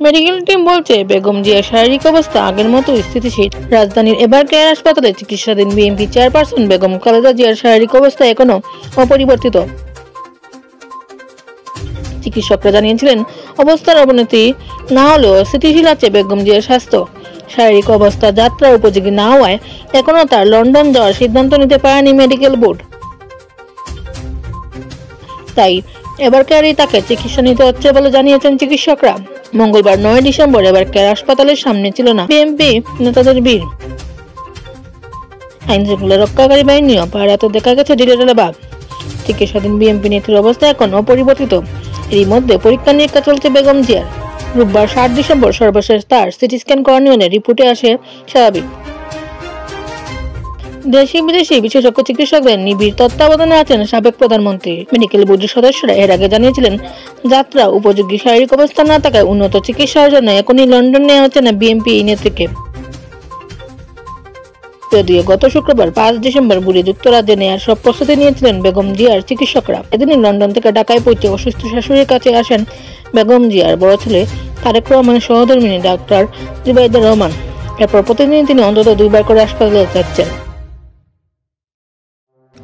Medical team বলছে বেগম জিয়ার শারীরিক অবস্থা আগের মতো স্থিতিশীল। রাজধানীর এবার কেয়ার হাসপাতালে চিকিৎসাধীন বিএনপি চেয়ারপারসন বেগম খালেদা জিয়ার শারীরিক অবস্থা এখনো অপরিবর্তিত। চিকিৎসকরা জানিয়েছিলেন অবস্থার অবনতি না হলেও স্থিতিশীল আছে বেগম জিয়ার স্বাস্থ্য। শারীরিক অবস্থা যাত্রা উপযোগী না হওয়ায় এখনো তার লন্ডন যাওয়ার সিদ্ধান্ত নিতে পারেনি মেডিকেল বোর্ড। তাই এবার কেয়ারেই তাকে চিকিৎসা নিতে হচ্ছে বলে জানিয়েছেন চিকিৎসকরা। মঙ্গলবার 9 ডিসেম্বর এবার কেয়ার হাসপাতালের সামনে ছিল না বিএনপি নেতাদের ভিড়। আইন শৃঙ্খলা রক্ষাকারী বাহিনীও পাড়াতে দেখা গেছে ঢিলেঢালা বাঘ। চিকিৎসাধীন বিএনপি নেত্রীর অবস্থা এখন অপরিবর্তিত। এরই মধ্যে পরীক্ষা নিরীক্ষা চলছে বেগম জিয়ার। রোববার 7 ডিসেম্বর সর্বশেষ তার সিটি স্ক্যান করানো হলে রিপোর্টে আসে স্বাভাবিক। দেশি বিদেশি বিশেষজ্ঞ চিকিৎসকদের নিবিড় তত্ত্বাবধানে আছেন সাবেক প্রধানমন্ত্রী। মেডিকেল বোর্ডের সদস্যরা এর আগে জানিয়েছিলেন যাত্রা উপযোগী শারীরিক অবস্থা না থাকায় উন্নত চিকিৎসার জন্য এখনই লন্ডন নেওয়া হচ্ছে না বিএনপি নেত্রীকে। যদিও গত শুক্রবার 5 ডিসেম্বর বুড়ি যুক্তরাজ্যে নেয়ার সব প্রস্তুতি নিয়েছিলেন বেগম জিয়ার চিকিৎসকরা। এদিনই লন্ডন থেকে ঢাকায় পৌঁছে অসুস্থ শাশুড়ির কাছে আসেন বেগম জিয়ার বড় ছেলে তারেক রহমানের সহধর্মিণী ডাক্তার জুবাইদা রহমান। এরপর প্রতিদিন তিনি অন্তত 2 বার করে হাসপাতালে যাচ্ছেন।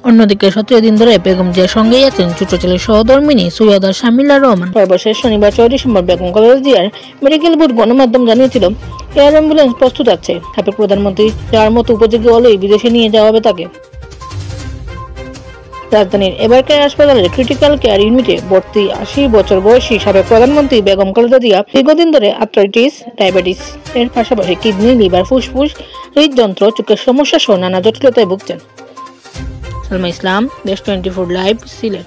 অন্যদিকে 17 দিন ধরে বেগম জিয়ার সঙ্গেই আছেন ছোট ছেলের সহধর্মিণী সৈয়দা শামিলা রহমান। সর্বশেষ শনিবার 6 ডিসেম্বর বেগম খালেদা জিয়ার মেডিকেল বোর্ড গণমাধ্যম জানিয়েছিল এয়ার অ্যাম্বুলেন্স প্রস্তুত আছে। সাবেক প্রধানমন্ত্রী যাওয়ার মতো উপযোগী হলেই বিদেশে নিয়ে যাওয়া হবে তাকে। রাজধানীর এবার কেয়ার হাসপাতালের ক্রিটিক্যাল কেয়ার ইউনিটে ভর্তি 80 বছর বয়সী সাবেক প্রধানমন্ত্রী বেগম খালেদা জিয়া দীর্ঘদিন ধরে আর্থ্রাইটিস, ডায়াবেটিস এর পাশাপাশি কিডনি, লিভার, ফুসফুস, হৃদযন্ত্র, চোখের সমস্যা সহ নানা জটিলতায় ভুগছেন। সালমা ইসলাম, দেশ 24 লাইভ, সিলেট।